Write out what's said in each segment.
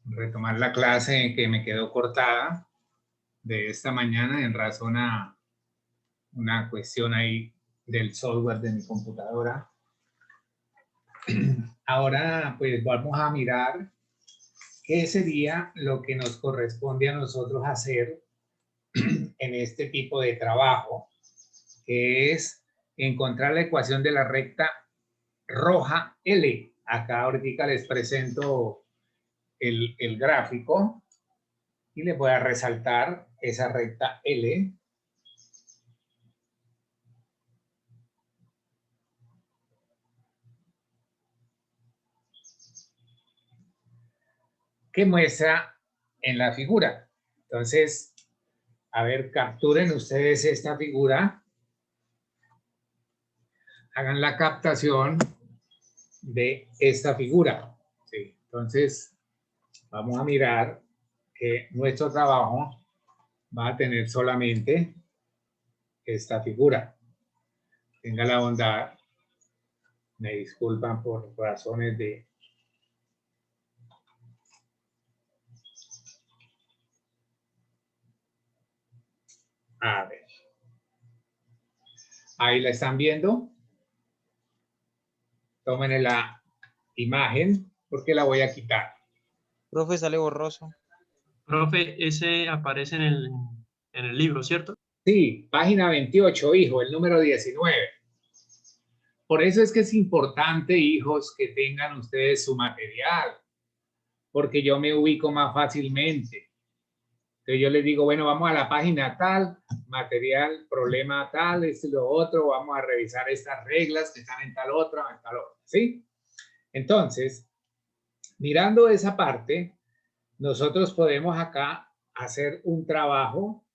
retomar la clase que me quedó cortada de esta mañana en razón a una cuestión ahí del software de mi computadora. Ahora pues vamos a mirar qué sería lo que nos corresponde a nosotros hacer en este tipo de trabajo, que es encontrar la ecuación de la recta roja L. Acá ahorita les presento el gráfico y les voy a resaltar esa recta L. Que muestra en la figura. Entonces, a ver, capturen ustedes esta figura, hagan la captación de esta figura. ¿Sí? Entonces, vamos a mirar que nuestro trabajo va a tener solamente esta figura. Tenga la bondad, me disculpan por razones de... A ver. Ahí la están viendo. Tomen la imagen porque la voy a quitar. Profe, sale borroso. Profe, ese aparece en el libro, ¿cierto? Sí, página 28, hijo, el número 19. Por eso es que es importante, hijos, que tengan ustedes su material, porque yo me ubico más fácilmente. Entonces yo les digo, bueno, vamos a la página tal, material, problema tal, esto y lo otro, vamos a revisar estas reglas que están en tal otra, ¿sí? Entonces, mirando esa parte, nosotros podemos acá hacer un trabajo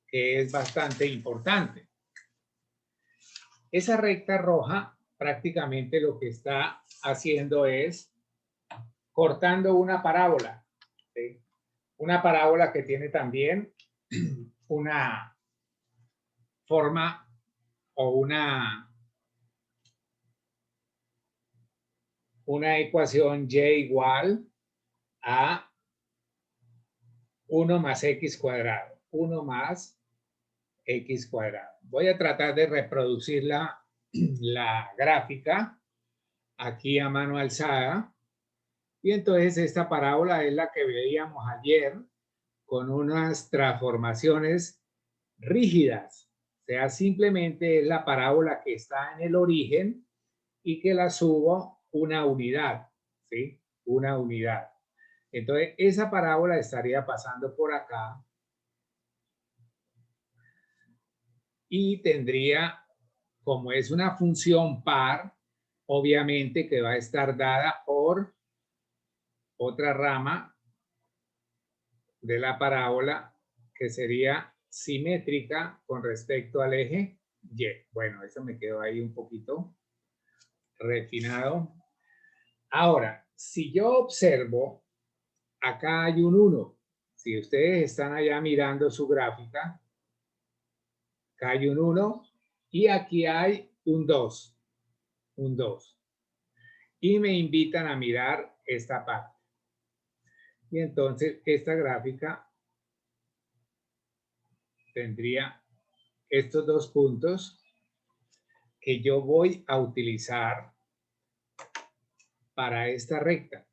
que es bastante importante. Esa recta roja prácticamente lo que está haciendo es cortando una parábola, ¿sí? Una parábola que tiene también una forma o una ecuación y igual a 1 más x cuadrado. 1 más x cuadrado. Voy a tratar de reproducir la gráfica aquí a mano alzada. Y entonces esta parábola es la que veíamos ayer con unas transformaciones rígidas. O sea, simplemente es la parábola que está en el origen y que la subo una unidad, ¿sí? Una unidad. Entonces, esa parábola estaría pasando por acá y tendría, como es una función par, obviamente que va a estar dada por otra rama de la parábola que sería simétrica con respecto al eje Y. Bueno, eso me quedó ahí un poquito refinado. Ahora, si yo observo, acá hay un 1. Si ustedes están allá mirando su gráfica, acá hay un 1 y aquí hay un 2. Un 2. Y me invitan a mirar esta parte. Y entonces esta gráfica tendría estos dos puntos que yo voy a utilizar para esta recta.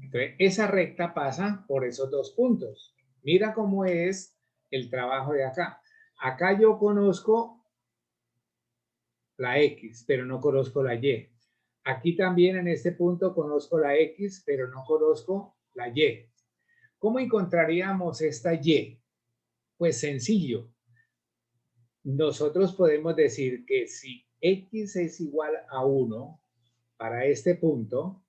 Entonces, esa recta pasa por esos dos puntos. Mira cómo es el trabajo de acá. Acá yo conozco la X, pero no conozco la Y. Aquí también en este punto conozco la X, pero no conozco la Y. ¿Cómo encontraríamos esta Y? Pues sencillo. Nosotros podemos decir que si X es igual a 1 para este punto,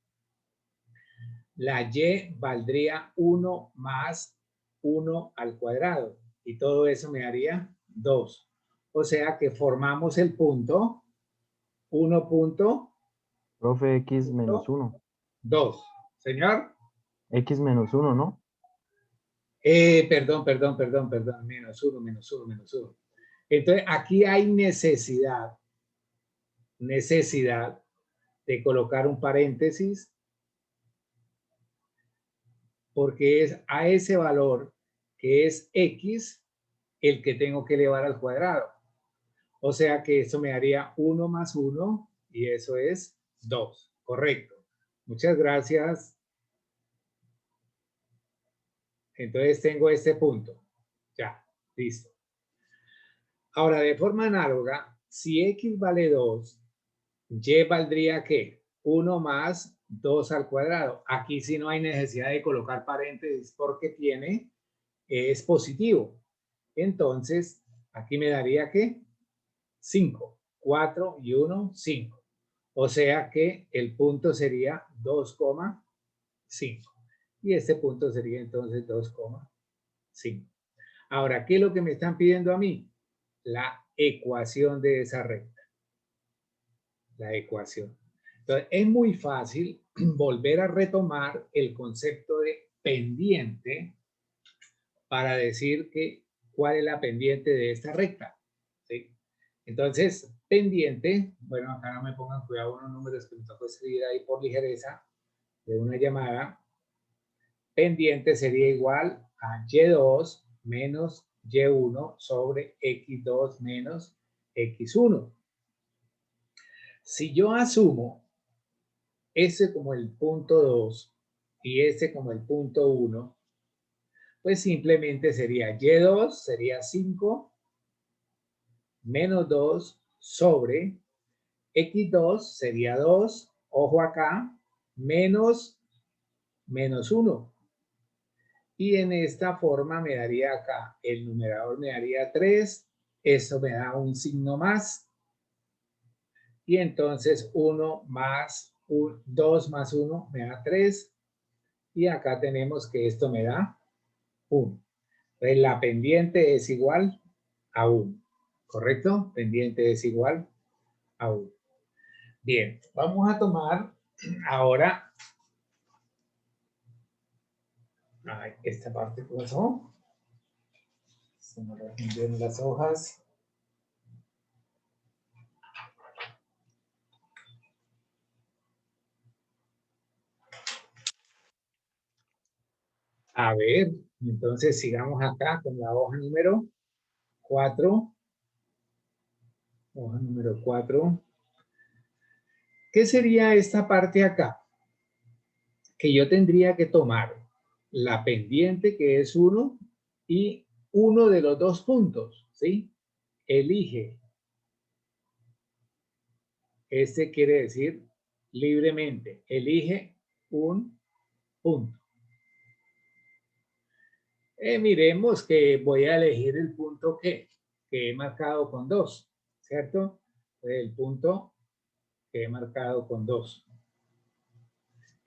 la Y valdría 1 más 1 al cuadrado. Y todo eso me daría 2. O sea que formamos el punto 1 punto. Profe, X menos 1. 2. Señor. X menos 1, ¿no? Perdón. Menos 1. Entonces, aquí hay necesidad de colocar un paréntesis porque es a ese valor que es x el que tengo que elevar al cuadrado. O sea que esto me daría 1 más 1 y eso es 2. Correcto. Muchas gracias. Entonces tengo este punto. Ya, listo. Ahora, de forma análoga, si x vale 2, y valdría ¿qué? 1 más 2 al cuadrado. Aquí sí no hay necesidad de colocar paréntesis porque es positivo. Entonces, aquí me daría ¿qué? 5. 4 y 1, 5. O sea que el punto sería 2,5. Y este punto sería entonces 2,5. Ahora, ¿qué es lo que me están pidiendo a mí? La ecuación de esa recta. La ecuación. Entonces, es muy fácil volver a retomar el concepto de pendiente para decir que cuál es la pendiente de esta recta. ¿Sí? Entonces, pendiente, bueno, acá no me pongan cuidado unos números que me tocó escribir ahí por ligereza de una llamada. Pendiente sería igual a y2 menos y1 sobre x2 menos x1. Si yo asumo ese como el punto 2 y ese como el punto 1, pues simplemente sería y2 sería 5 menos 2 sobre x2 sería 2, ojo acá, menos 1. Y en esta forma me daría acá, el numerador me daría 3, eso me da un signo más. Y entonces 2 más 1 me da 3. Y acá tenemos que esto me da 1. Entonces la pendiente es igual a 1. ¿Correcto? Pendiente es igual a 1. Bien, vamos a tomar ahora esta parte que pasó. Se me rindieron las hojas. A ver, entonces sigamos acá con la hoja número 4. Hoja número 4. ¿Qué sería esta parte acá? Que yo tendría que tomar la pendiente que es 1 y uno de los dos puntos, ¿sí? Elige. Este quiere decir libremente. Elige un punto. Miremos que voy a elegir el punto que he marcado con 2, ¿cierto? El punto que he marcado con 2.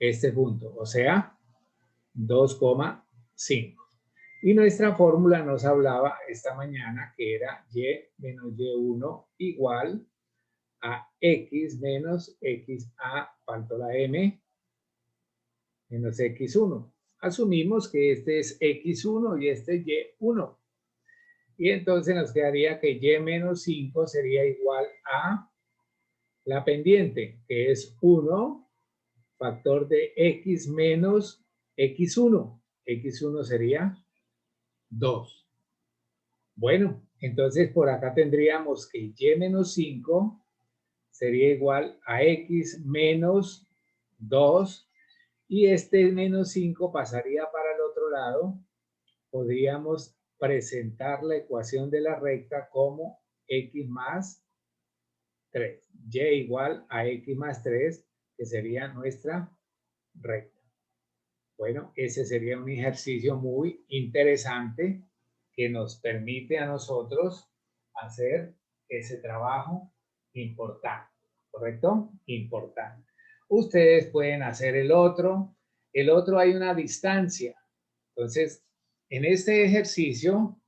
Este punto, o sea, 2,5. Y nuestra fórmula nos hablaba esta mañana que era y menos y1 igual a x menos xa, faltó la m, menos x1. Asumimos que este es x1 y este es y1. Y entonces nos quedaría que y menos 5 sería igual a la pendiente, que es 1 factor de x menos x1. x1 sería 2. Bueno, entonces por acá tendríamos que y menos 5 sería igual a x menos 2 y este menos 5 pasaría para el otro lado. Podríamos presentar la ecuación de la recta como x más 3. Y igual a x más 3, que sería nuestra recta. Bueno, ese sería un ejercicio muy interesante que nos permite a nosotros hacer ese trabajo importante, ¿correcto? Importante. Ustedes pueden hacer el otro. El otro hay una distancia. Entonces, en este ejercicio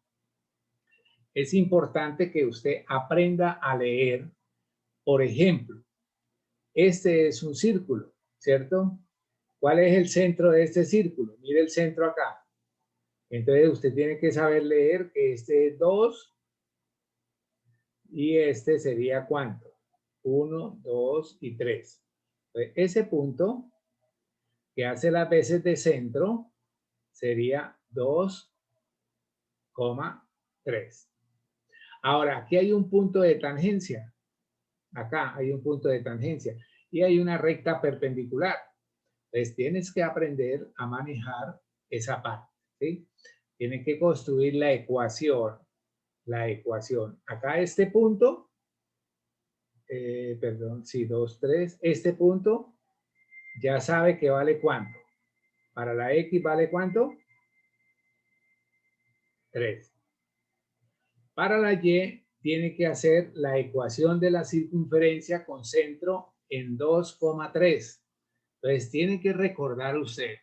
es importante que usted aprenda a leer. Por ejemplo, este es un círculo, ¿cierto? ¿Cuál es el centro de este círculo? Mire el centro acá. Entonces usted tiene que saber leer que este es 2 y este sería ¿cuánto? 1, 2 y 3. Entonces, ese punto que hace las veces de centro sería 2,3. Ahora, aquí hay un punto de tangencia. Acá hay un punto de tangencia. Y hay una recta perpendicular. Entonces, tienes que aprender a manejar esa parte, ¿sí? Tienes que construir la ecuación. La ecuación. Acá este punto, perdón, sí, 2, 3. Este punto ya sabe que vale cuánto. Para la X vale cuánto? 3. Para la Y tiene que hacer la ecuación de la circunferencia con centro en 2,3. Entonces tiene que recordar usted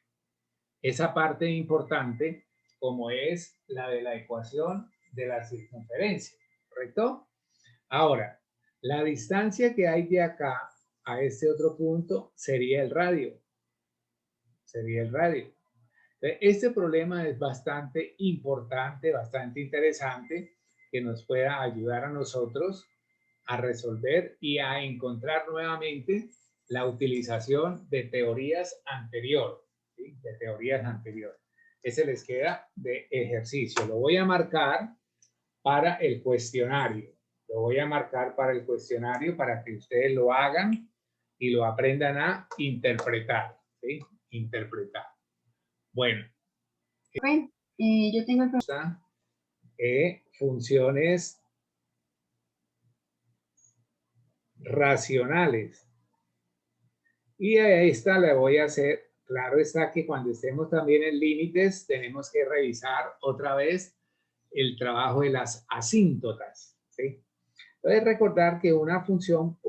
esa parte importante como es la de la ecuación de la circunferencia, ¿correcto? Ahora, la distancia que hay de acá a este otro punto sería el radio. Sería el radio. Este problema es bastante importante, bastante interesante, que nos pueda ayudar a nosotros a resolver y a encontrar nuevamente la utilización de teorías anteriores, ¿sí? De teorías anteriores. Ese les queda de ejercicio. Lo voy a marcar para el cuestionario. Lo voy a marcar para el cuestionario para que ustedes lo hagan y lo aprendan a interpretar, ¿sí? Interpretar. Bueno. Yo tengo el funciones racionales. Y a esta le voy a hacer, claro está que cuando estemos también en límites, tenemos que revisar otra vez el trabajo de las asíntotas, ¿sí? Entonces recordar que una función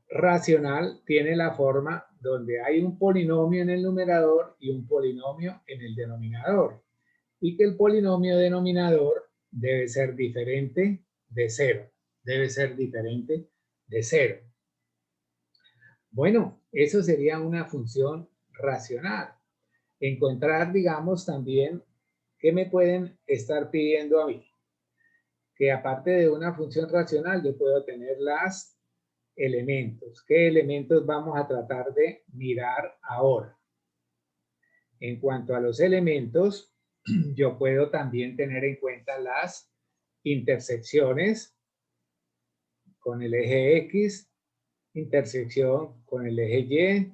racional tiene la forma donde hay un polinomio en el numerador y un polinomio en el denominador. Y que el polinomio denominador debe ser diferente de 0. Debe ser diferente de 0. Bueno, eso sería una función racional. Encontrar, digamos, también, ¿qué me pueden estar pidiendo a mí? Que aparte de una función racional, yo puedo tener los elementos. ¿Qué elementos vamos a tratar de mirar ahora? En cuanto a los elementos, yo puedo también tener en cuenta las intersecciones con el eje X, intersección con el eje Y.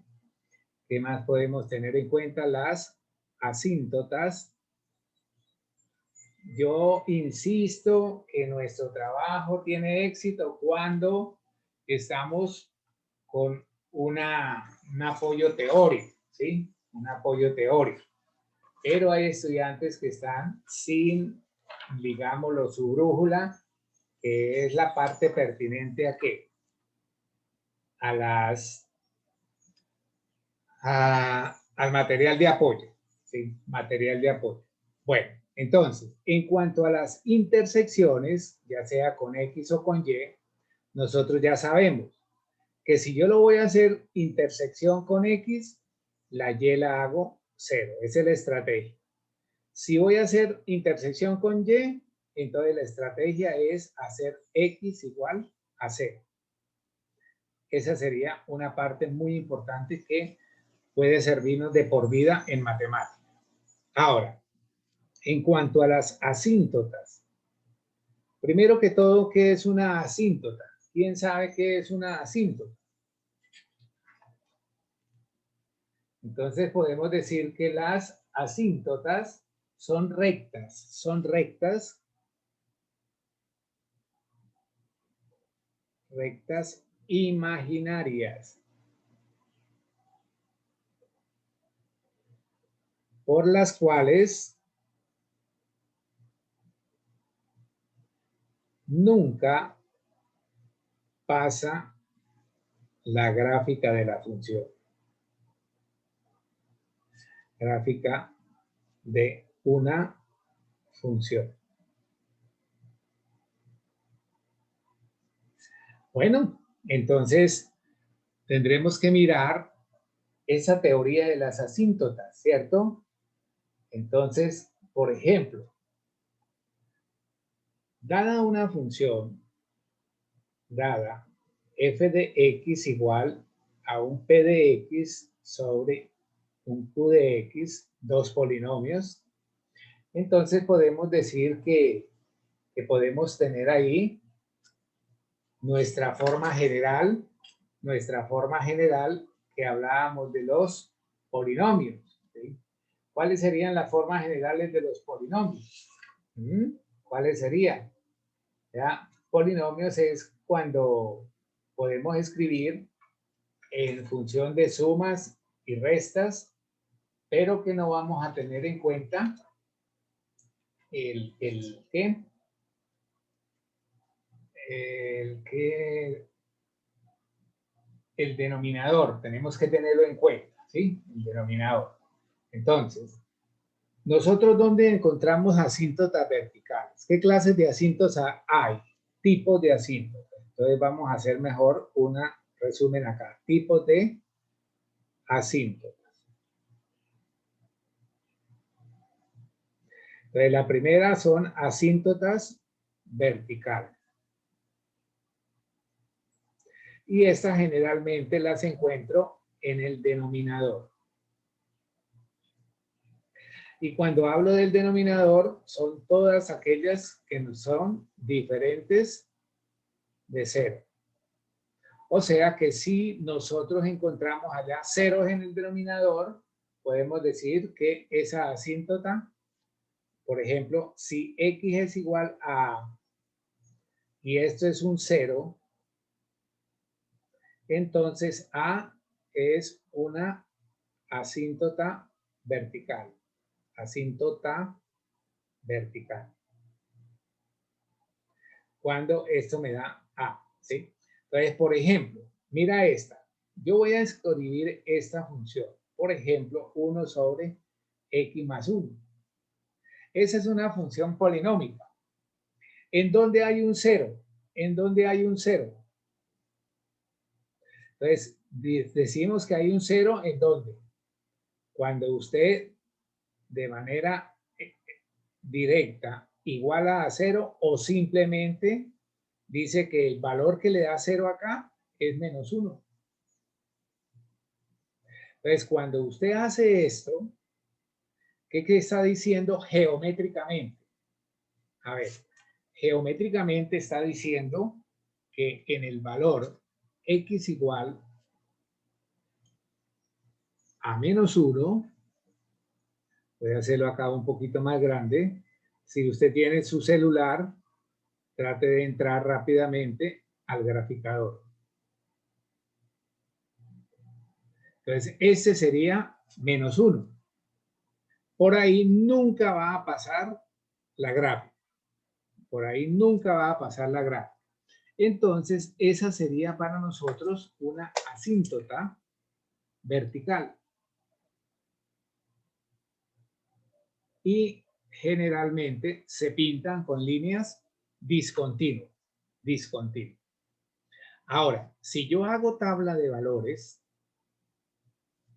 ¿Qué más podemos tener en cuenta? Las asíntotas. Yo insisto que nuestro trabajo tiene éxito cuando estamos con un apoyo teórico, ¿sí? Un apoyo teórico. Pero hay estudiantes que están sin, digámoslo, su brújula, que es la parte pertinente a qué? Al material de apoyo, ¿sí? Material de apoyo. Bueno, entonces, en cuanto a las intersecciones, ya sea con X o con Y, nosotros ya sabemos que si yo lo voy a hacer intersección con X, la Y la hago 0. Esa es la estrategia. Si voy a hacer intersección con Y, entonces la estrategia es hacer X igual a 0. Esa sería una parte muy importante que puede servirnos de por vida en matemáticas. Ahora, en cuanto a las asíntotas, primero que todo, ¿qué es una asíntota? ¿Quién sabe qué es una asíntota? Entonces podemos decir que las asíntotas son rectas imaginarias, por las cuales nunca pasa la gráfica de la función. Gráfica de una función. Bueno, entonces tendremos que mirar esa teoría de las asíntotas, ¿cierto? Entonces, por ejemplo, dada una función, dada f de x igual a un p de x sobre un Q de X, dos polinomios. Entonces podemos decir que podemos tener ahí nuestra forma general que hablábamos de los polinomios. ¿Sí? ¿Cuáles serían las formas generales de los polinomios? ¿Cuáles serían? ¿Ya? Polinomios es cuando podemos escribir en función de sumas y restas, pero que no vamos a tener en cuenta el denominador. Tenemos que tenerlo en cuenta, ¿sí? El denominador. Entonces, nosotros, ¿dónde encontramos asíntotas verticales? ¿Qué clases de asíntotas hay? Tipos de asíntotas. Entonces vamos a hacer mejor un resumen acá. Tipos de asíntotas. Entonces la primera son asíntotas verticales. Y estas generalmente las encuentro en el denominador. Y cuando hablo del denominador, son todas aquellas que son diferentes de 0. O sea que si nosotros encontramos allá ceros en el denominador, podemos decir que esa asíntota, por ejemplo, si X es igual a y esto es un 0, entonces A es una asíntota vertical. Asíntota vertical. Cuando esto me da A, ¿sí? Entonces, por ejemplo, mira esta. Yo voy a escribir esta función. Por ejemplo, 1 sobre X más 1. Esa es una función polinómica. ¿En dónde hay un 0? ¿En dónde hay un 0? Entonces, decimos que hay un 0 ¿en dónde? Cuando usted de manera directa iguala a 0 o simplemente dice que el valor que le da 0 acá es menos 1. Entonces, cuando usted hace esto, ¿qué está diciendo geométricamente? A ver, geométricamente está diciendo que en el valor X igual a menos 1, voy a hacerlo acá un poquito más grande. Si usted tiene su celular, trate de entrar rápidamente al graficador. Entonces, este sería menos 1. Por ahí nunca va a pasar la gráfica. Por ahí nunca va a pasar la gráfica. Entonces, esa sería para nosotros una asíntota vertical. Y generalmente se pintan con líneas discontinuas. Ahora, si yo hago tabla de valores,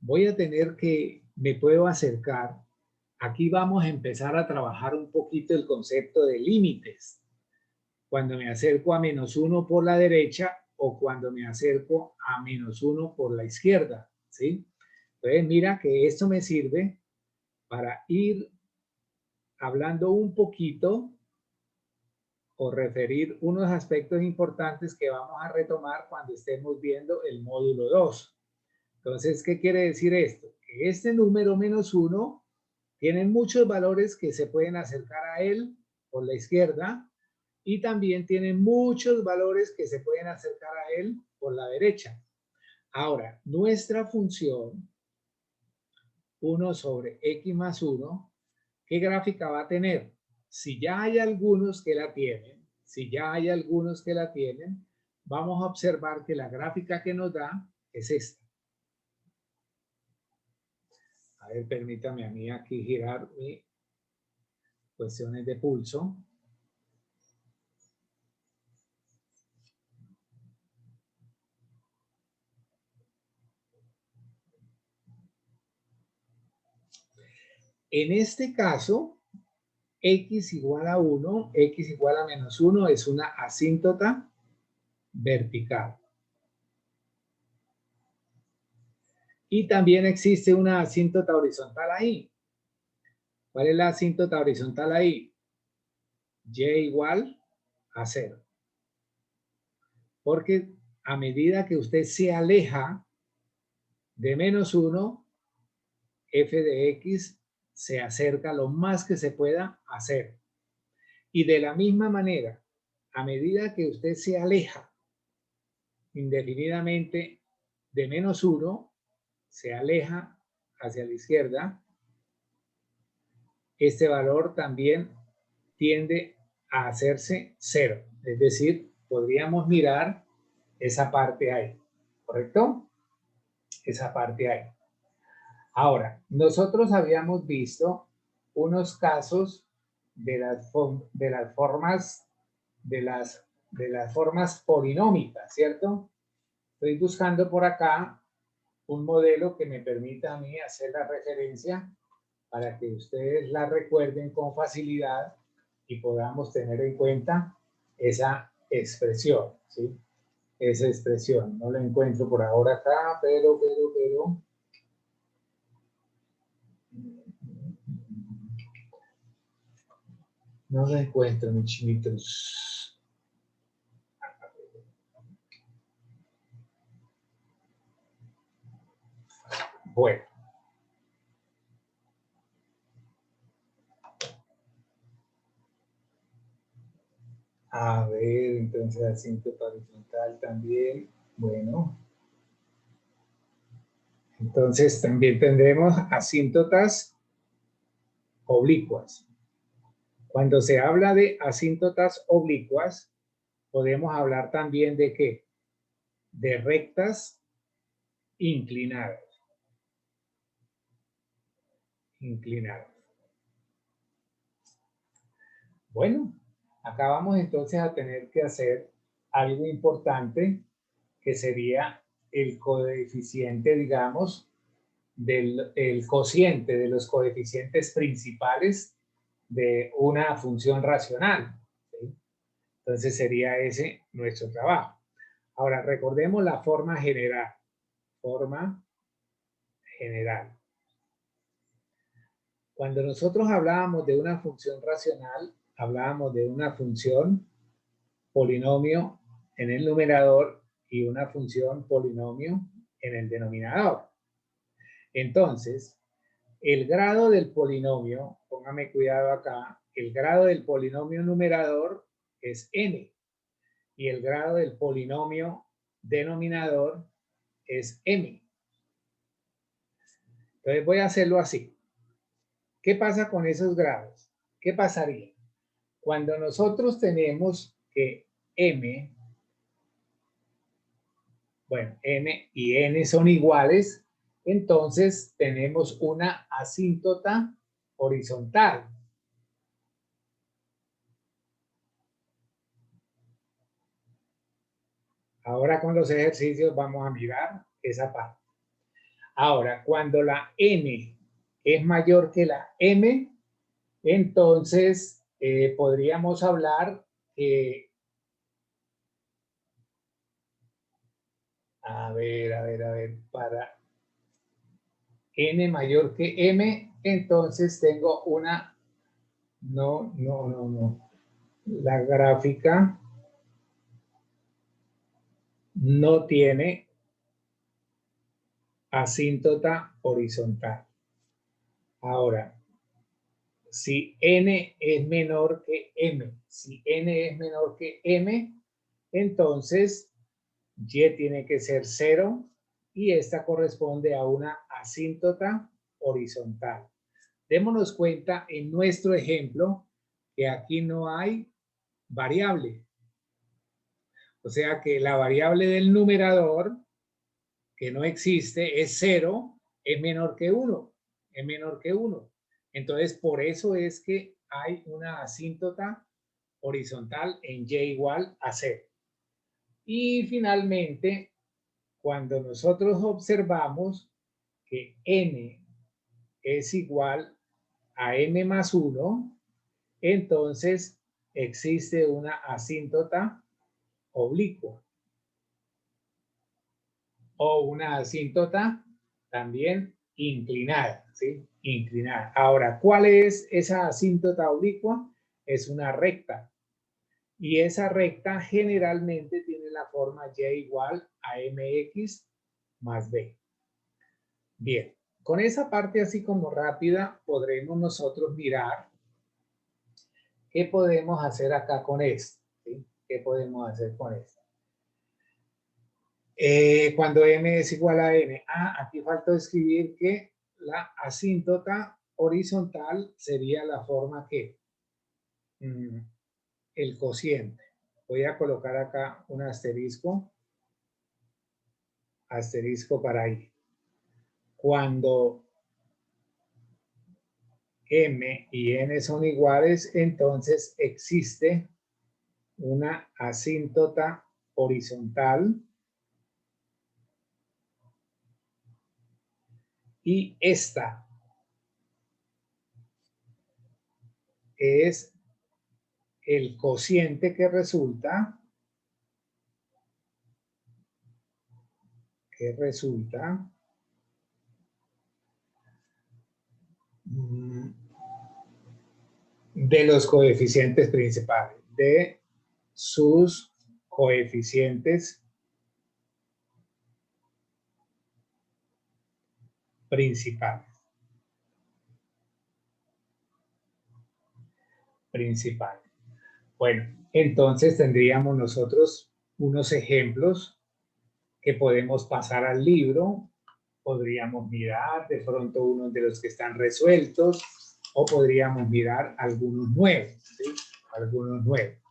voy a tener que, me puedo acercar. Aquí vamos a empezar a trabajar un poquito el concepto de límites. Cuando me acerco a menos 1 por la derecha o cuando me acerco a menos 1 por la izquierda, ¿sí? Entonces, mira que esto me sirve para ir hablando un poquito o referir unos aspectos importantes que vamos a retomar cuando estemos viendo el módulo 2. Entonces, ¿qué quiere decir esto? Que este número menos 1 tiene muchos valores que se pueden acercar a él por la izquierda y también tiene muchos valores que se pueden acercar a él por la derecha. Ahora, nuestra función 1 sobre X más 1, ¿qué gráfica va a tener? Si ya hay algunos que la tienen, vamos a observar que la gráfica que nos da es esta. A ver, permítame a mí aquí girar mis cuestiones de pulso. En este caso, X igual a 1, X igual a menos 1 es una asíntota vertical. Y también existe una asíntota horizontal ahí. ¿Cuál es la asíntota horizontal ahí? Y igual a 0. Porque a medida que usted se aleja de -1, f de x se acerca lo más que se pueda a 0. Y de la misma manera, a medida que usted se aleja indefinidamente de -1, se aleja hacia la izquierda, este valor también tiende a hacerse 0. Es decir, podríamos mirar esa parte ahí, ¿correcto? Esa parte ahí. Ahora, nosotros habíamos visto unos casos de las formas polinómicas, ¿cierto? Estoy buscando por acá un modelo que me permita a mí hacer la referencia para que ustedes la recuerden con facilidad y podamos tener en cuenta esa expresión, ¿sí? Esa expresión. No la encuentro por ahora acá, pero. No la encuentro, mis chinitos. Bueno. A ver, entonces asíntota horizontal también. Bueno. Entonces también tendremos asíntotas oblicuas. Cuando se habla de asíntotas oblicuas, podemos hablar también de ¿qué? De rectas inclinadas. Bueno, acá vamos entonces a tener que hacer algo importante que sería el coeficiente, digamos, el cociente de los coeficientes principales de una función racional, ¿sí? Entonces sería ese nuestro trabajo. Ahora, recordemos la forma general. Forma general. Cuando nosotros hablábamos de una función racional, hablábamos de una función polinomio en el numerador y una función polinomio en el denominador. Entonces, el grado del polinomio, póngame cuidado acá, el grado del polinomio numerador es n y el grado del polinomio denominador es m. Entonces voy a hacerlo así. ¿Qué pasa con esos grados? ¿Qué pasaría? Cuando nosotros tenemos que m, bueno, m y n son iguales, entonces tenemos una asíntota horizontal. Ahora con los ejercicios vamos a mirar esa parte. Ahora, cuando la n es mayor que la m, entonces podríamos hablar que, a ver, para n mayor que m, entonces tengo una, no, la gráfica no tiene asíntota horizontal. Ahora, si n es menor que m, entonces y tiene que ser 0 y esta corresponde a una asíntota horizontal. Démonos cuenta en nuestro ejemplo que aquí no hay variable. O sea que la variable del numerador, que no existe, es 0, es menor que 1. Es menor que 1. Entonces, por eso es que hay una asíntota horizontal en y igual a 0. Y finalmente, cuando nosotros observamos que n es igual a m más 1, entonces existe una asíntota oblicua o una asíntota también inclinada, ¿sí? Inclinada. Ahora, ¿cuál es esa asíntota oblicua? Es una recta. Y esa recta generalmente tiene la forma y igual a mx más b. Bien, con esa parte así como rápida podremos nosotros mirar qué podemos hacer acá con esto, ¿sí? ¿Qué podemos hacer con esto? Cuando m es igual a n. Aquí falta escribir que la asíntota horizontal sería la forma que el cociente. Voy a colocar acá un asterisco para ahí. Cuando m y n son iguales, entonces existe una asíntota horizontal y esta es el cociente que resulta de los coeficientes principales, de sus coeficientes principales. Bueno, entonces tendríamos nosotros unos ejemplos que podemos pasar al libro, podríamos mirar de pronto unos de los que están resueltos o podríamos mirar algunos nuevos, ¿sí? Algunos nuevos.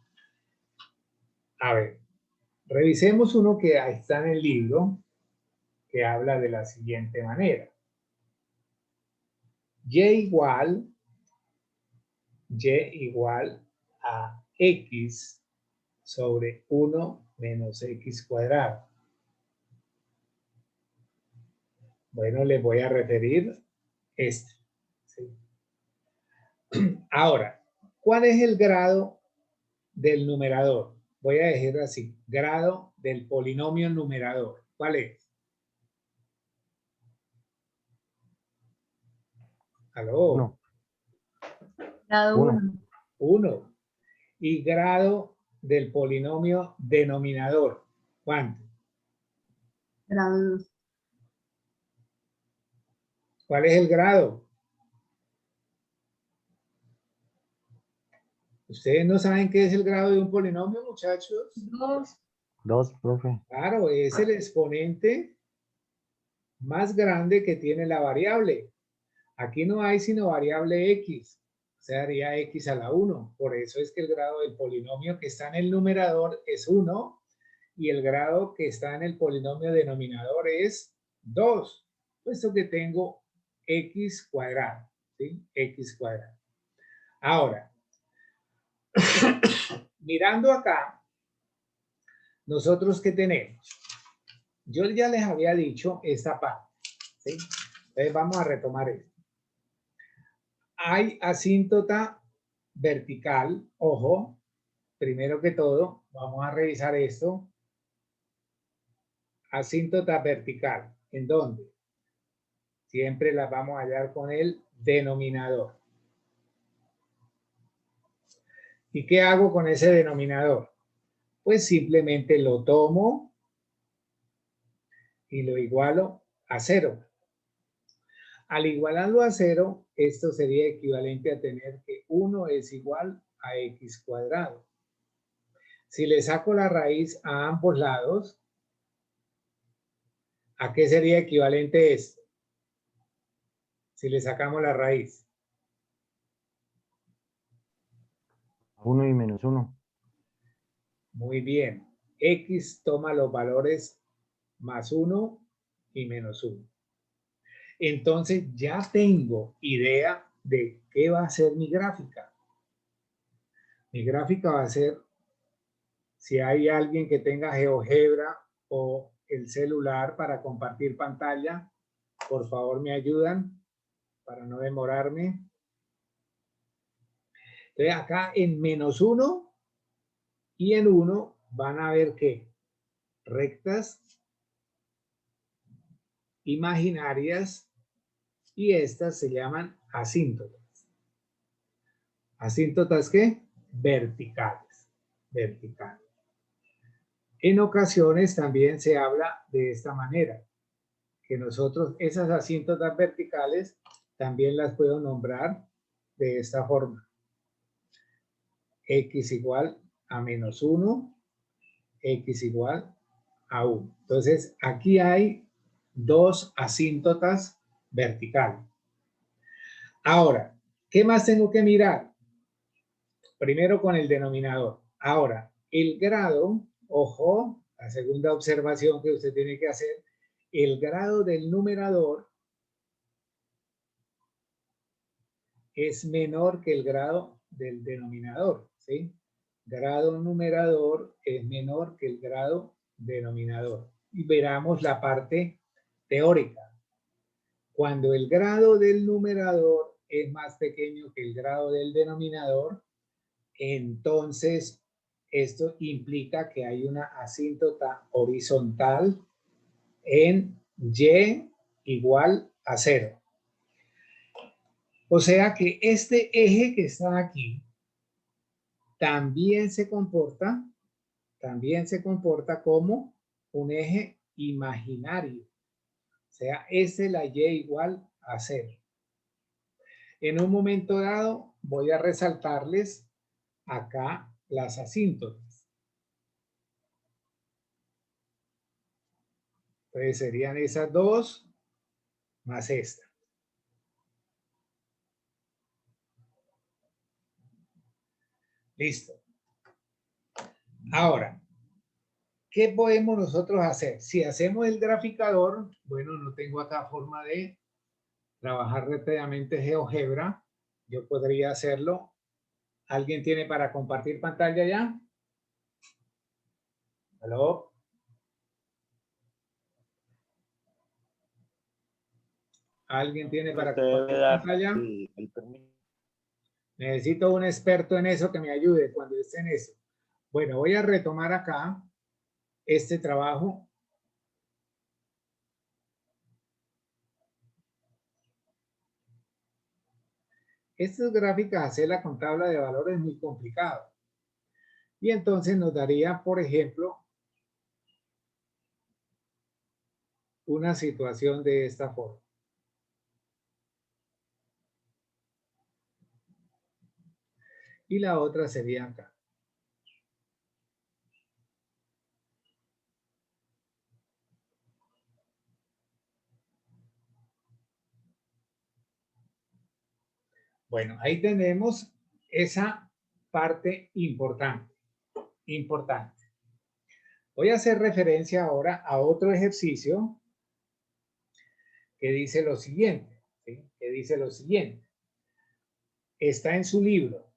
A ver, revisemos uno que está en el libro que habla de la siguiente manera. Y igual a x sobre 1 menos x cuadrado. Bueno, les voy a referir este. ¿Sí? Ahora, ¿cuál es el grado del numerador? Voy a decir así, grado del polinomio numerador. ¿Cuál es? ¿Aló? 1. Grado 1. 1. Y grado del polinomio denominador. ¿Cuánto? Grado 2. ¿Cuál es el grado? ¿Ustedes no saben qué es el grado de un polinomio, muchachos? 2. 2, profe. Claro, es el exponente más grande que tiene la variable. Aquí no hay sino variable x, o sea, haría x a la 1. Por eso es que el grado del polinomio que está en el numerador es 1 y el grado que está en el polinomio denominador es 2, puesto que tengo x cuadrado, ¿sí? X cuadrado. Ahora, mirando acá, ¿nosotros qué tenemos? Yo ya les había dicho esta parte, ¿sí? Entonces vamos a retomar esto. Hay asíntota vertical, ojo, primero que todo, vamos a revisar esto. Asíntota vertical, ¿en dónde? Siempre las vamos a hallar con el denominador. ¿Y qué hago con ese denominador? Pues simplemente lo tomo y lo igualo a 0. Al igualarlo a 0, esto sería equivalente a tener que 1 es igual a x cuadrado. Si le saco la raíz a ambos lados, ¿a qué sería equivalente esto? Si le sacamos la raíz. 1 y menos 1. Muy bien. X toma los valores más 1 y menos 1. Entonces ya tengo idea de qué va a ser mi gráfica. Mi gráfica va a ser, si hay alguien que tenga GeoGebra o el celular para compartir pantalla, por favor me ayudan para no demorarme. Entonces acá en menos 1 y en 1 van a ver que rectas imaginarias y estas se llaman asíntotas. ¿Asíntotas qué? Verticales. Verticales. En ocasiones también se habla de esta manera, que nosotros esas asíntotas verticales también las puedo nombrar de esta forma. X igual a menos 1, X igual a 1. Entonces, aquí hay dos asíntotas verticales. Ahora, ¿qué más tengo que mirar? Primero con el denominador. Ahora, el grado, ojo, la segunda observación que usted tiene que hacer, el grado del numerador es menor que el grado del denominador, ¿sí? Grado numerador es menor que el grado denominador. Y veramos la parte teórica. Cuando el grado del numerador es más pequeño que el grado del denominador, entonces esto implica que hay una asíntota horizontal en y igual a 0. O sea que este eje que está aquí también se comporta como un eje imaginario. O sea, es la y igual a 0. En un momento dado voy a resaltarles acá las asíntotas. Entonces serían esas dos más esta. Listo. Ahora, ¿qué podemos nosotros hacer? Si hacemos el graficador, bueno, no tengo acá forma de trabajar rápidamente GeoGebra. Yo podría hacerlo. ¿Alguien tiene para compartir pantalla ya? ¿Aló? ¿Alguien tiene para compartir pantalla? Necesito un experto en eso que me ayude cuando esté en eso. Bueno, voy a retomar acá este trabajo. Estas gráficas, hacerla con tabla de valores es muy complicado. Y entonces nos daría, por ejemplo, una situación de esta forma. Y la otra sería acá. Bueno, ahí tenemos esa parte importante. Voy a hacer referencia ahora a otro ejercicio que dice lo siguiente. ¿Sí? Que dice lo siguiente. Está en su libro.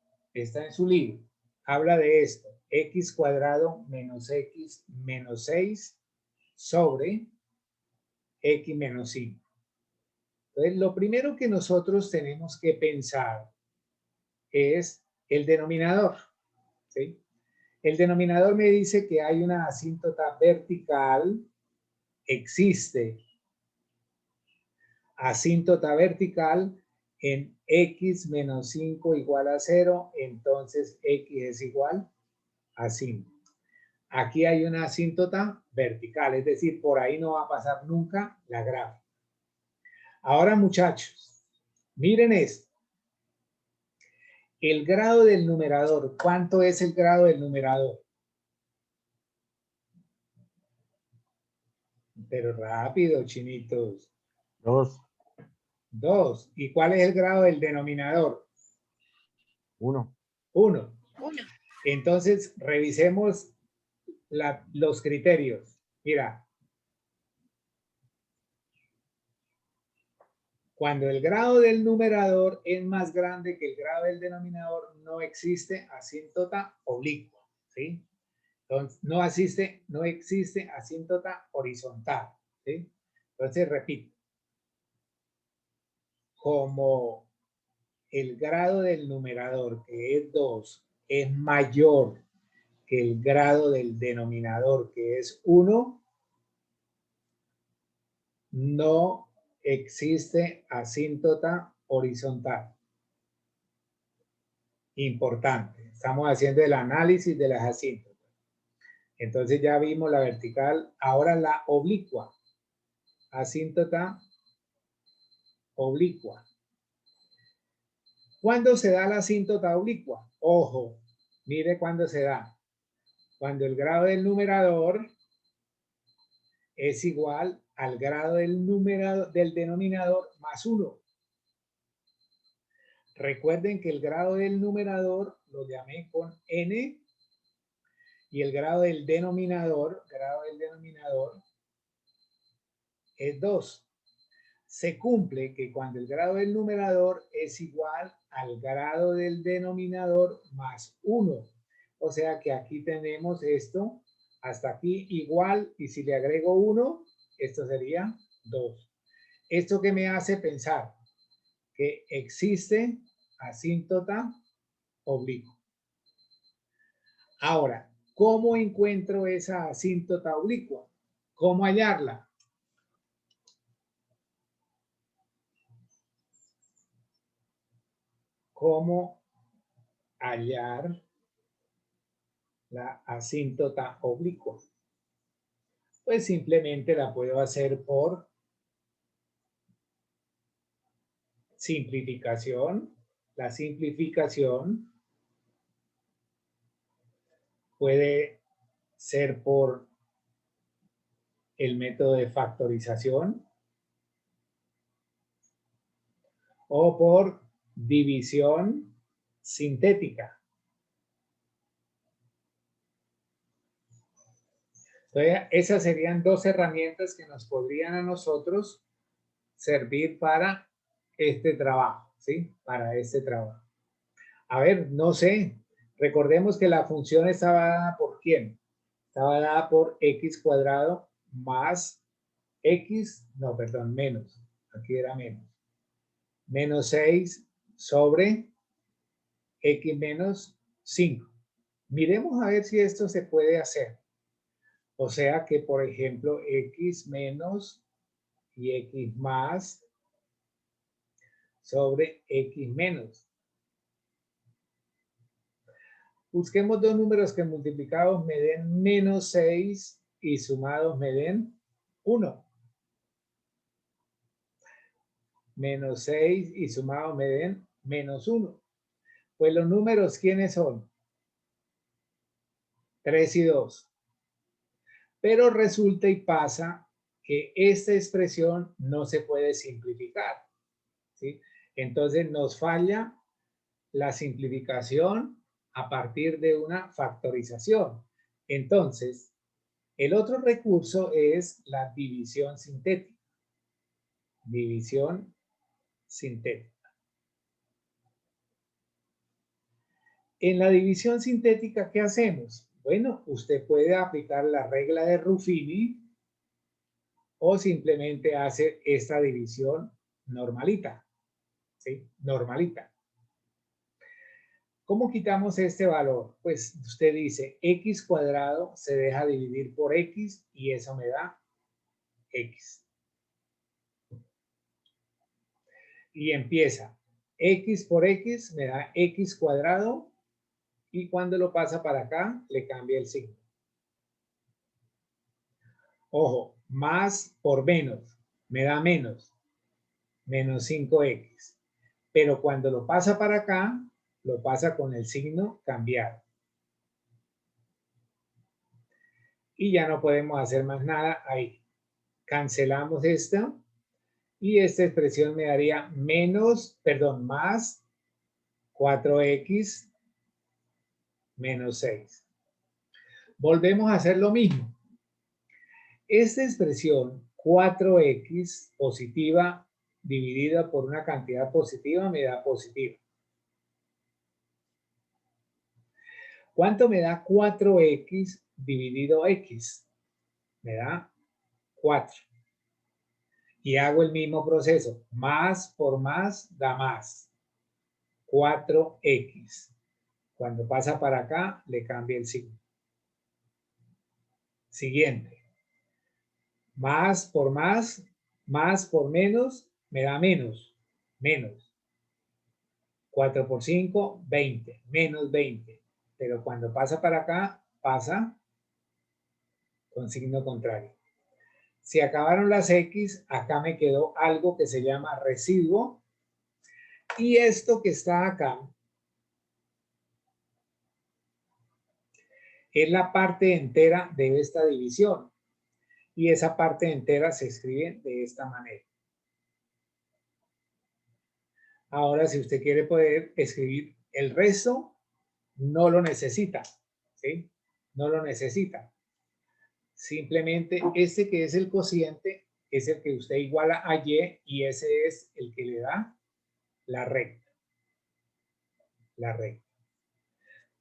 Habla de esto. X cuadrado menos X menos 6 sobre X menos 5. Entonces, lo primero que nosotros tenemos que pensar es el denominador. ¿Sí? El denominador me dice que hay una asíntota vertical, existe asíntota vertical en X menos 5 igual a 0, entonces X es igual a 5. Aquí hay una asíntota vertical, es decir, por ahí no va a pasar nunca la gráfica. Ahora, muchachos, miren esto. El grado del numerador, ¿cuánto es el grado del numerador? Pero rápido, chinitos. 2. 2. ¿Y cuál es el grado del denominador? 1. 1. Entonces, revisemos los criterios. Mira. Cuando el grado del numerador es más grande que el grado del denominador, no existe asíntota oblicua, ¿sí? Entonces, no existe asíntota horizontal, ¿sí? Entonces, repito. Como el grado del numerador, que es 2, es mayor que el grado del denominador, que es 1, no existe asíntota horizontal. Importante. Estamos haciendo el análisis de las asíntotas. Entonces ya vimos la vertical. Ahora la oblicua. Asíntota oblicua. ¿Cuándo se da la asíntota oblicua? Ojo, mire cuándo se da. Cuando el grado del numerador es igual al grado del denominador más 1. Recuerden que el grado del numerador lo llamé con n y el grado del denominador es 2. Se cumple que cuando el grado del numerador es igual al grado del denominador más 1. O sea que aquí tenemos esto hasta aquí igual, y si le agrego 1, esto sería 2. ¿Esto qué me hace pensar? Que existe asíntota oblicua. Ahora, ¿cómo encuentro esa asíntota oblicua? ¿Cómo hallarla? ¿Cómo hallar la asíntota oblicua? Pues simplemente la puedo hacer por simplificación. La simplificación puede ser por el método de factorización o por división sintética. Entonces, esas serían dos herramientas que nos podrían a nosotros servir para este trabajo, ¿sí? Para este trabajo. A ver, no sé. Recordemos que la función estaba dada por ¿quién? Estaba dada por x cuadrado más x, no, perdón, menos. Aquí era menos. Menos 6 sobre x menos 5. Miremos a ver si esto se puede hacer. O sea que, por ejemplo, x menos y x más sobre x menos. Busquemos dos números que multiplicados me den menos 6 y sumados me den 1. Menos 6 y sumados me den menos 1. Pues los números, ¿quiénes son? 3 y 2. Pero resulta y pasa que esta expresión no se puede simplificar, ¿sí? Entonces nos falla la simplificación a partir de una factorización. Entonces, el otro recurso es la división sintética. División sintética. En la división sintética, ¿qué hacemos? Bueno, usted puede aplicar la regla de Ruffini o simplemente hace esta división normalita, ¿sí? Normalita. ¿Cómo quitamos este valor? Pues usted dice x cuadrado se deja dividir por x y eso me da x. Y empieza x por x me da x cuadrado y cuando lo pasa para acá le cambia el signo. Ojo, más por menos me da menos 5x. Pero cuando lo pasa para acá, lo pasa con el signo cambiado. Y ya no podemos hacer más nada ahí. Cancelamos esta y esta expresión me daría más 4x menos 6. Volvemos a hacer lo mismo. Esta expresión 4x positiva dividida por una cantidad positiva me da positiva. ¿Cuánto me da 4x dividido x? Me da 4. Y hago el mismo proceso. Más por más da más. 4x. Cuando pasa para acá, le cambia el signo. Siguiente. Más por más Más por menos me da menos. Menos. 4 por 5, 20. Menos 20. Pero cuando pasa para acá, pasa con signo contrario. Si acabaron las X, acá me quedó algo que se llama residuo. Y esto que está acá es la parte entera de esta división. Y esa parte entera se escribe de esta manera. Ahora, si usted quiere poder escribir el resto, no lo necesita, ¿sí? No lo necesita. Simplemente este que es el cociente es el que usted iguala a Y y ese es el que le da la recta. La recta.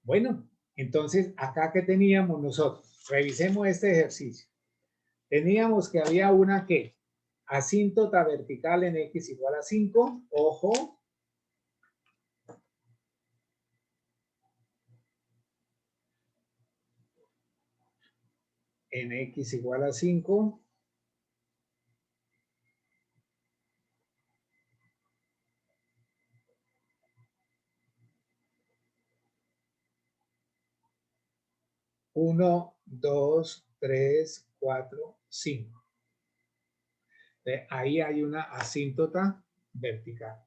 Bueno, entonces, acá que teníamos nosotros, revisemos este ejercicio. Teníamos que había una que asíntota vertical en X igual a 5, ojo. En X igual a 5. Uno, 2, 3, 4, 5. Ahí hay una asíntota vertical.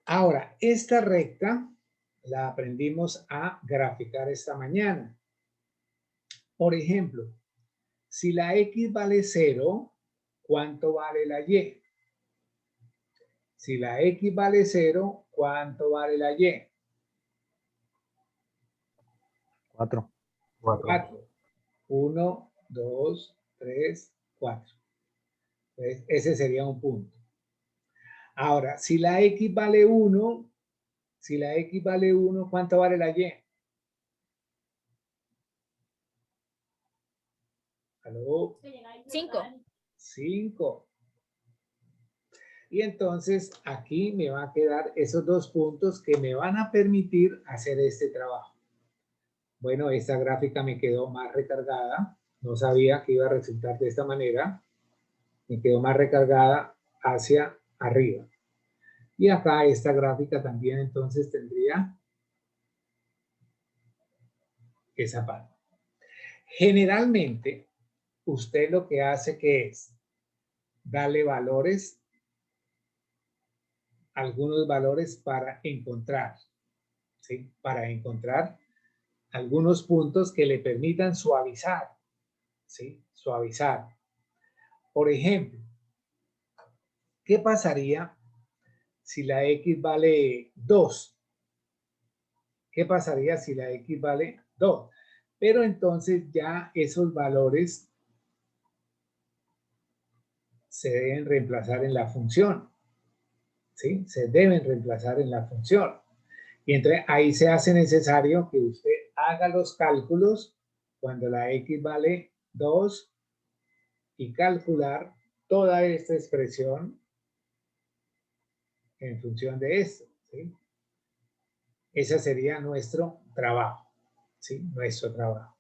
Ahora, esta recta la aprendimos a graficar esta mañana. Por ejemplo, si la X vale 0, ¿cuánto vale la Y? Si la X vale 0, ¿cuánto vale la Y? 4. 4. 1, 2, 3, 4. Entonces, ese sería un punto. Ahora, si la X vale 1, ¿cuánto vale la Y? ¿Aló? 5. 5. Y entonces aquí me va a quedar esos dos puntos que me van a permitir hacer este trabajo. Bueno, esta gráfica me quedó más recargada. No sabía que iba a resultar de esta manera. Me quedó más recargada hacia arriba. Y acá esta gráfica también entonces tendría esa parte. Generalmente, usted lo que hace que es darle valores, algunos valores para encontrar, ¿sí? Para encontrar algunos puntos que le permitan suavizar, ¿sí? Suavizar. Por ejemplo, ¿qué pasaría si la X vale 2? ¿Qué pasaría si la X vale 2? Pero entonces ya esos valores se deben reemplazar en la función, ¿sí? Se deben reemplazar en la función. Y entonces ahí se hace necesario que usted haga los cálculos cuando la X vale 2 y calcular toda esta expresión en función de esto, ¿sí? Ese sería nuestro trabajo, ¿sí? Nuestro trabajo.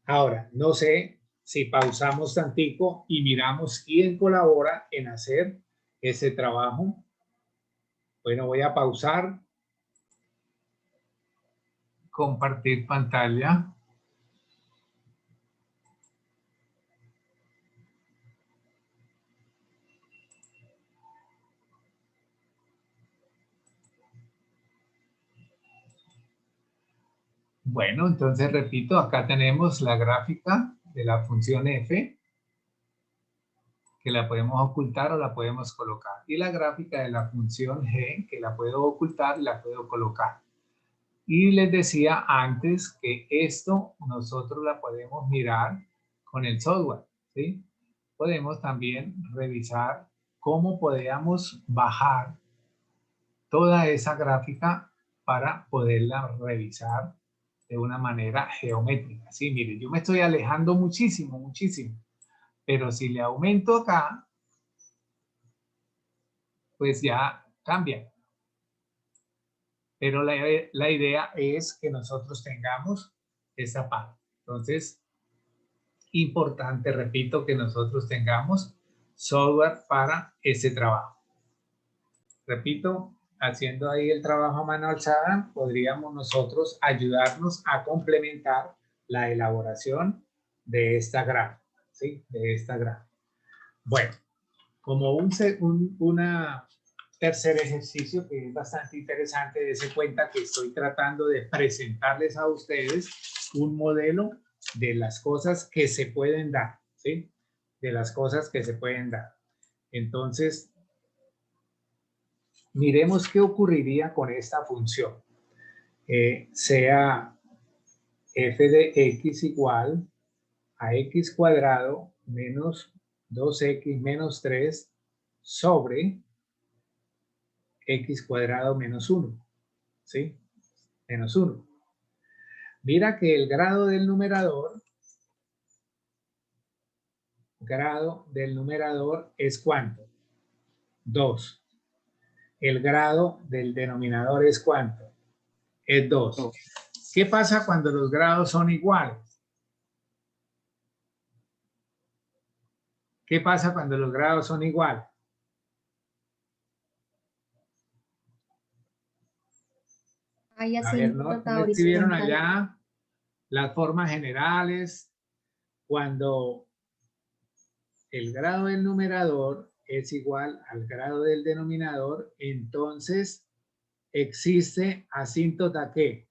Ahora, no sé si pausamos tantico y miramos quién colabora en hacer ese trabajo. Bueno, voy a pausar, compartir pantalla. Bueno, entonces repito, acá tenemos la gráfica de la función f, que la podemos ocultar o la podemos colocar. Y la gráfica de la función g, que la puedo ocultar y la puedo colocar. Y les decía antes que esto nosotros la podemos mirar con el software, ¿sí? Podemos también revisar cómo podríamos bajar toda esa gráfica para poderla revisar de una manera geométrica. Sí, mire, yo me estoy alejando muchísimo, muchísimo. Pero si le aumento acá, pues ya cambia. pero la idea es que nosotros tengamos esa parte. Entonces, importante, repito, que nosotros tengamos software para ese trabajo. Repito, haciendo ahí el trabajo a mano alzada, podríamos nosotros ayudarnos a complementar la elaboración de esta gráfica, ¿sí? De esta gráfica. Bueno, como una tercer ejercicio que es bastante interesante, dése cuenta que estoy tratando de presentarles a ustedes un modelo de las cosas que se pueden dar, ¿sí? De las cosas que se pueden dar. Entonces, miremos qué ocurriría con esta función. Sea f de x igual a x cuadrado menos 2x menos 3 sobre x cuadrado menos 1, ¿sí? Menos 1. Mira que el grado del numerador es ¿cuánto? 2. El grado del denominador es ¿cuánto? Es 2. ¿Qué pasa cuando los grados son iguales? ¿Qué pasa cuando los grados son iguales? Hay A ver, ¿no escribieron allá las formas generales? Cuando el grado del numerador es igual al grado del denominador, entonces existe asíntota ¿qué?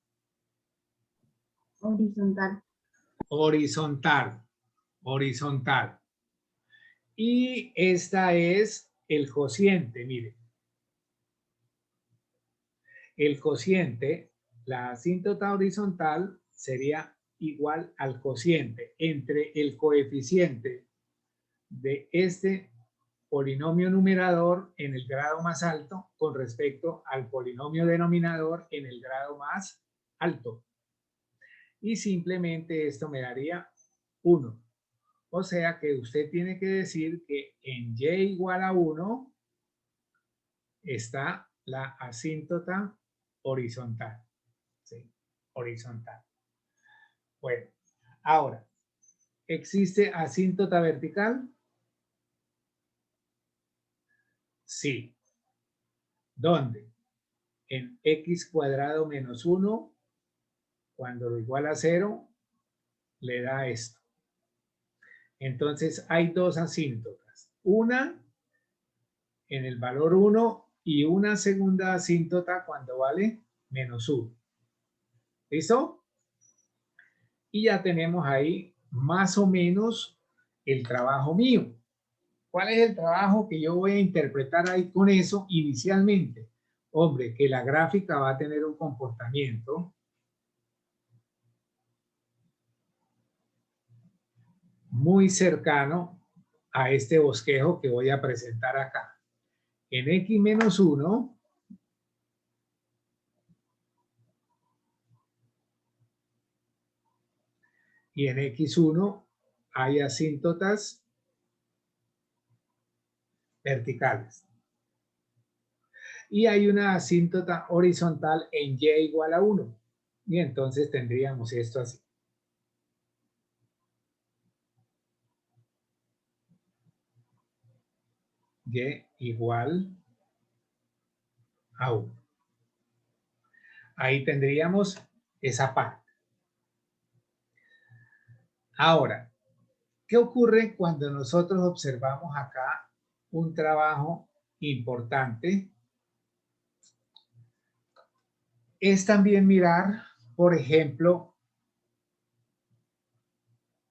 Horizontal. Horizontal. Horizontal. Y esta es el cociente, mire. El cociente, la asíntota horizontal sería igual al cociente entre el coeficiente de este polinomio numerador en el grado más alto con respecto al polinomio denominador en el grado más alto. Y simplemente esto me daría 1. O sea que usted tiene que decir que en y igual a 1 está la asíntota horizontal. ¿Sí? Horizontal. Bueno, ahora, ¿existe asíntota vertical? Sí. ¿Dónde? En x cuadrado menos 1, cuando lo iguala a 0, le da esto. Entonces hay dos asíntotas. Una en el valor 1 y una segunda asíntota cuando vale menos 1. ¿Listo? Y ya tenemos ahí más o menos el trabajo mío. ¿Cuál es el trabajo que yo voy a interpretar ahí con eso inicialmente? Hombre, que la gráfica va a tener un comportamiento muy cercano a este bosquejo que voy a presentar acá. En x menos 1, y en x1 hay asíntotas verticales. Y hay una asíntota horizontal en y igual a 1. Y entonces tendríamos esto así. Y igual a 1. Ahí tendríamos esa parte. Ahora, ¿qué ocurre cuando nosotros observamos acá un trabajo importante? Es también mirar, por ejemplo,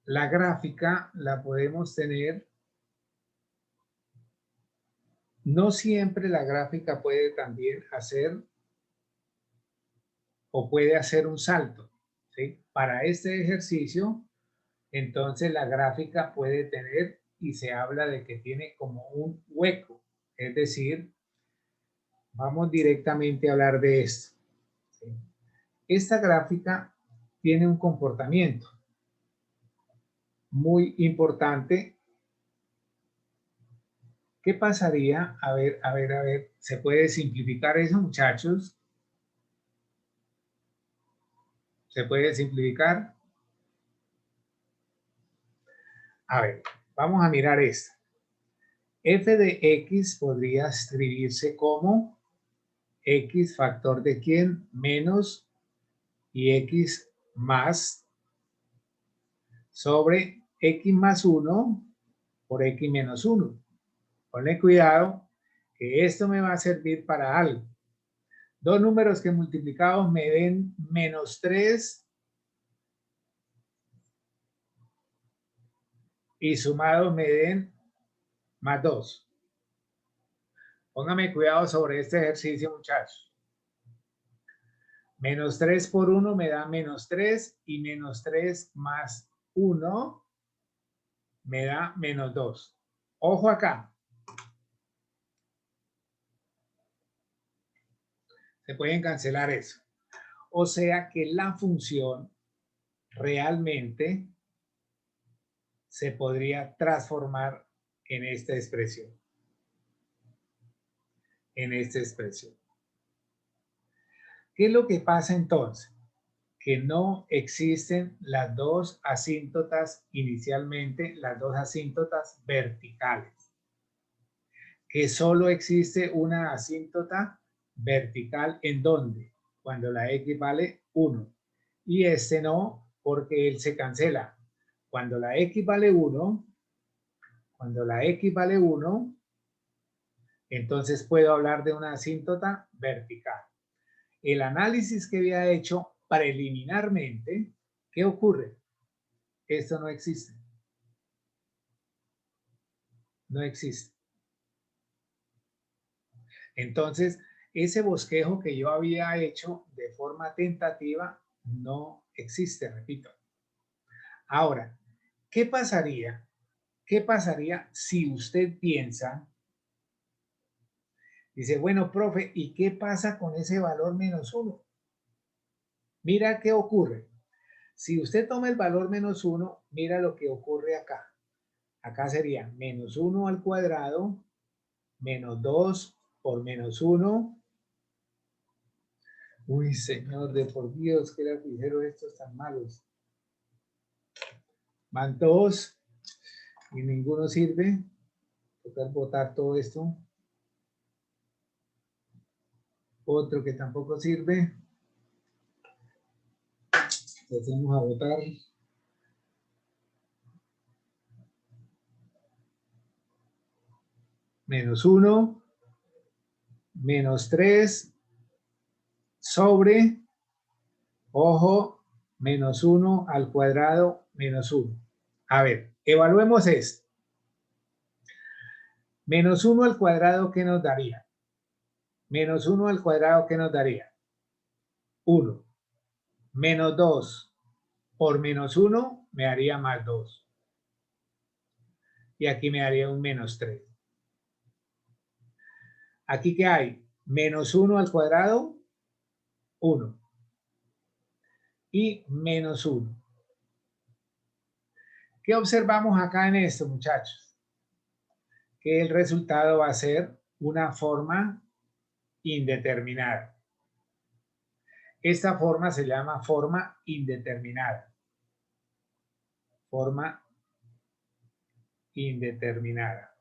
la gráfica la podemos tener. No siempre la gráfica puede también hacer o puede hacer un salto, ¿sí? Para este ejercicio, entonces la gráfica puede tener, y se habla de que tiene como un hueco, es decir, vamos directamente a hablar de esto, ¿sí? Esta gráfica tiene un comportamiento muy importante. ¿Qué pasaría? A ver, ¿se puede simplificar eso, muchachos? ¿Se puede simplificar? A ver, vamos a mirar esto. F de X podría escribirse como X factor de quién menos y X más sobre X más 1 por X menos 1. Ponle cuidado que esto me va a servir para algo. Dos números que multiplicados me den menos 3 y sumados me den más 2. Póngame cuidado sobre este ejercicio, muchachos. Menos 3 por 1 me da menos 3 y menos 3 más 1 me da menos 2. Ojo acá. Se pueden cancelar eso. O sea que la función realmente se podría transformar en esta expresión. En esta expresión. ¿Qué es lo que pasa entonces? Que no existen las dos asíntotas inicialmente, las dos asíntotas verticales. Que solo existe una asíntota vertical, ¿en dónde? Cuando la X vale 1. Y este no, porque él se cancela. Cuando la X vale 1, entonces puedo hablar de una asíntota vertical. El análisis que había hecho preliminarmente, ¿qué ocurre? Esto no existe. No existe. Entonces, ese bosquejo que yo había hecho de forma tentativa no existe, repito. Ahora, ¿qué pasaría? ¿Qué pasaría si usted piensa, dice, bueno, profe, ¿y qué pasa con ese valor menos 1? Mira qué ocurre. Si usted toma el valor menos 1, mira lo que ocurre acá. Acá sería menos 1 al cuadrado, menos 2 por menos 1. Uy, señor, de por Dios, qué lapiceros estos tan malos. Van 2 y ninguno sirve. Tocar botar todo esto. Otro que tampoco sirve. Lo hacemos a botar. Menos 1, menos 3, sobre, ojo, menos 1 al cuadrado, menos 1. A ver, evaluemos esto. Menos 1 al cuadrado, ¿qué nos daría? Menos 1 al cuadrado, ¿qué nos daría? 1. Menos 2 por menos 1 me daría más 2. Y aquí me daría un menos 3. ¿Aquí qué hay? Menos 1 al cuadrado, 1. Y menos 1. ¿Qué observamos acá en esto, muchachos? Que el resultado va a ser una forma indeterminada. Esta forma se llama forma indeterminada. Forma indeterminada.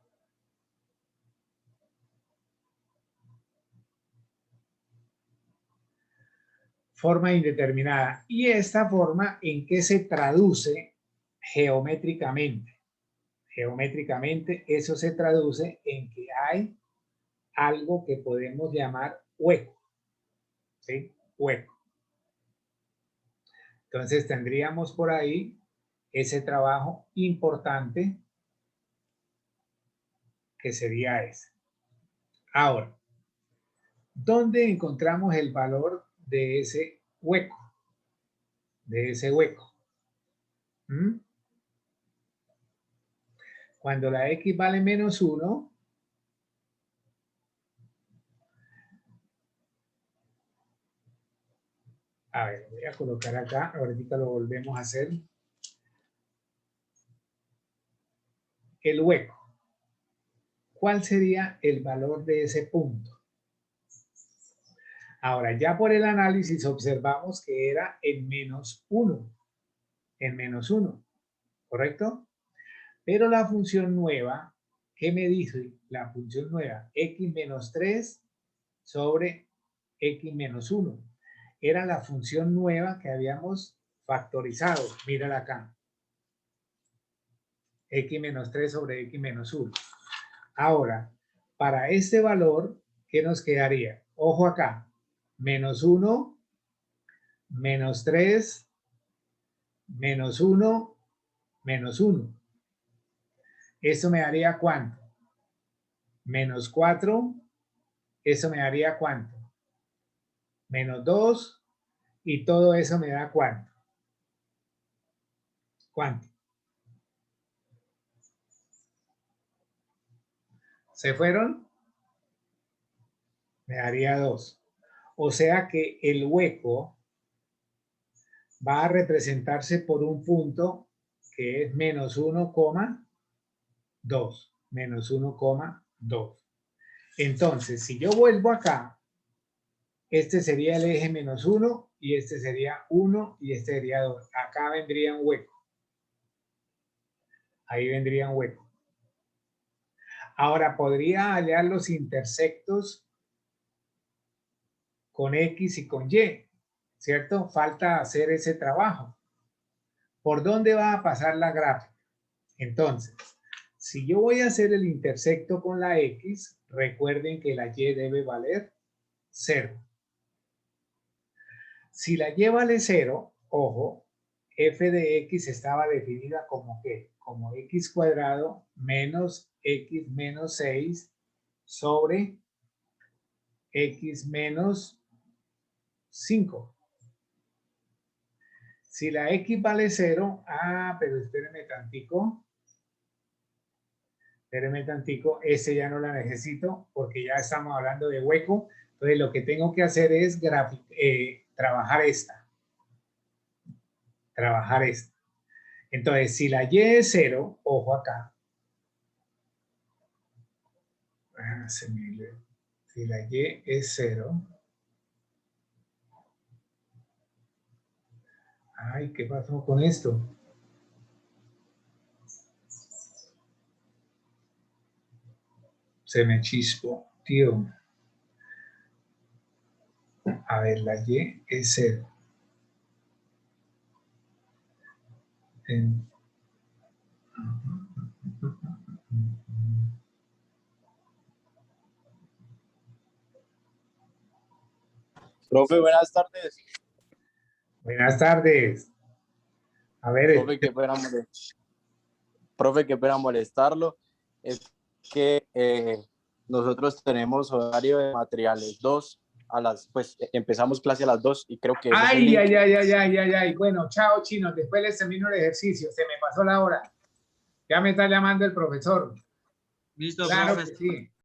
Forma indeterminada. ¿Y esta forma en qué se traduce geométricamente? Geométricamente eso se traduce en que hay algo que podemos llamar hueco. ¿Sí? Hueco. Entonces tendríamos por ahí ese trabajo importante que sería ese. Ahora, ¿dónde encontramos el valor de ese hueco? De ese hueco. ¿Mm? Cuando la X vale menos 1, a ver, voy a colocar acá, ahorita lo volvemos a hacer. El hueco. ¿Cuál sería el valor de ese punto? Ahora, ya por el análisis observamos que era en menos 1. En menos 1. ¿Correcto? Pero la función nueva, ¿qué me dice la función nueva? X menos 3 sobre X menos 1. Era la función nueva que habíamos factorizado. Mírala acá. X menos 3 sobre X menos 1. Ahora, para este valor, ¿qué nos quedaría? Ojo acá. Menos 1, menos 3, menos 1, menos 1. ¿Eso me daría cuánto? Menos 4. ¿Eso me daría cuánto? Menos 2. Y todo eso me da cuánto. ¿Cuánto? ¿Se fueron? Me daría 2. O sea que el hueco va a representarse por un punto que es menos 1,2. Menos 1,2. Entonces, si yo vuelvo acá, este sería el eje menos 1 y este sería 1 y este sería 2. Acá vendría un hueco. Ahí vendría un hueco. Ahora, podría hallar los intersectos con X y con Y, ¿cierto? Falta hacer ese trabajo. ¿Por dónde va a pasar la gráfica? Entonces, si yo voy a hacer el intersecto con la X, recuerden que la Y debe valer 0. Si la Y vale 0, ojo, f de X estaba definida como ¿qué? Como X cuadrado menos X menos 6 sobre X menos 5. Si la X vale 0, pero espérenme tantico, ese ya no la necesito porque ya estamos hablando de hueco. Entonces lo que tengo que hacer es trabajar esta. Entonces, si la Y es 0, ojo acá. Si la Y es 0. Ay, ¿qué pasó con esto? Se me chispó, tío. A ver, la Y es 0. Profe, buenas tardes. Buenas tardes. A ver, Profe, qué pena molestarlo. Es que nosotros tenemos horario de materiales 2 pues empezamos clase a las 2 y creo que ese es el link. Ay. Bueno, chao, chinos. Después les termino el ejercicio. Se me pasó la hora. Ya me está llamando el profesor. Listo, Claro profe. que sí.